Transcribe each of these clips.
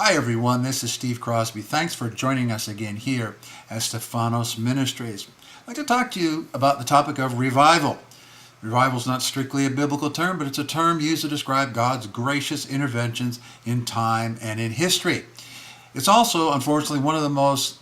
Hi everyone, this is Steve Crosby. Thanks for joining us again here at Stephanos Ministries. I'd like to talk to you about the topic of revival. Revival is not strictly a biblical term, but it's a term used to describe God's gracious interventions in time and in history. It's also, unfortunately, one of the most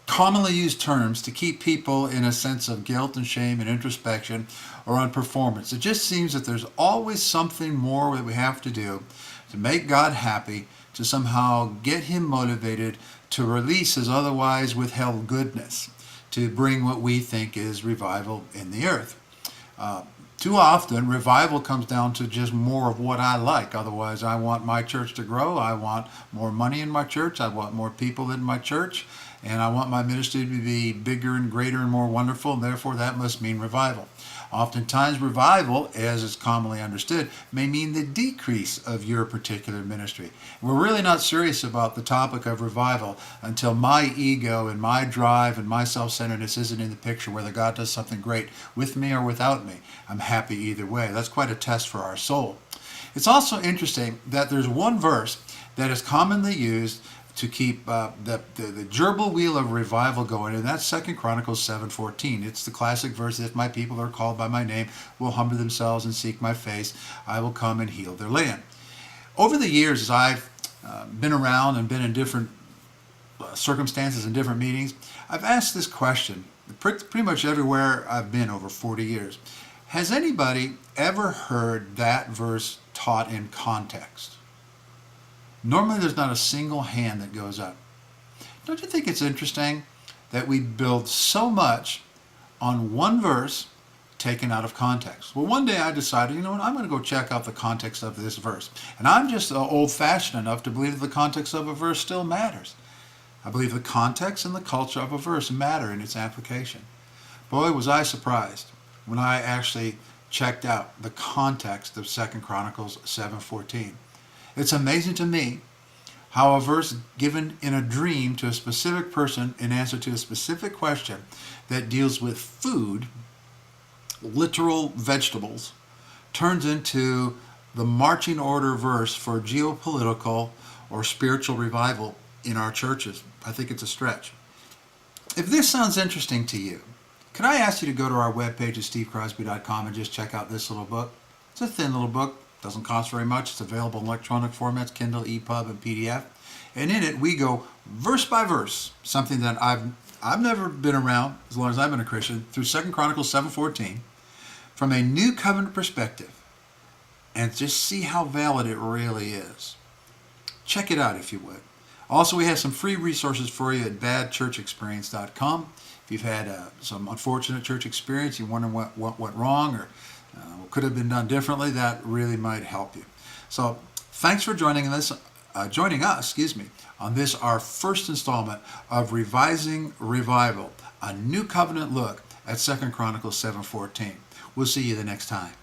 commonly used terms to keep people in a sense of guilt and shame and introspection or on performance. It just seems that there's always something more that we have to do to make God happy, to somehow get him motivated to release his otherwise withheld goodness, to bring what we think is revival in the earth. Too often, revival comes down to just more of what I like. Otherwise, I want my church to grow. I want more money in my church. I want more people in my church. And I want my ministry to be bigger and greater and more wonderful. And therefore, that must mean revival. Oftentimes, revival, as is commonly understood, may mean the decrease of your particular ministry. We're really not serious about the topic of revival until my ego and my drive and my self-centeredness isn't in the picture, whether God does something great with me or without me. I'm happy either way. That's quite a test for our soul. It's also interesting that there's one verse that is commonly used to keep the gerbil wheel of revival going, and that's 2 Chronicles 7:14. It's the classic verse, if my people are called by my name, will humble themselves and seek my face, I will come and heal their land. Over the years, as I've been around and been in different circumstances and different meetings, I've asked this question pretty much everywhere I've been over 40 years. Has anybody ever heard that verse taught in context? Normally there's not a single hand that goes up. Don't you think it's interesting that we build so much on one verse taken out of context? Well, one day I decided, you know what, I'm going to go check out the context of this verse. And I'm just old-fashioned enough to believe that the context of a verse still matters. I believe the context and the culture of a verse matter in its application. Boy, was I surprised when I actually checked out the context of 2 Chronicles 7:14. It's amazing to me how a verse given in a dream to a specific person in answer to a specific question that deals with food, literal vegetables, turns into the marching order verse for geopolitical or spiritual revival in our churches. I think it's a stretch. If this sounds interesting to you, could I ask you to go to our webpage at stevecrosby.com and just check out this little book? It's a thin little book. Doesn't cost very much. It's available in electronic formats, Kindle, EPUB, and PDF. And in it, we go verse by verse, something that I've never been around as long as I've been a Christian, through 2 Chronicles 7:14, from a new covenant perspective, and just see how valid it really is. Check it out if you would. Also, we have some free resources for you at badchurchexperience.com. If you've had some unfortunate church experience, you wonder what went wrong or what could have been done differently, that really might help you. So thanks for joining us, on this, our first installment of Revising Revival, a new covenant look at 2 Chronicles 7:14. We'll see you the next time.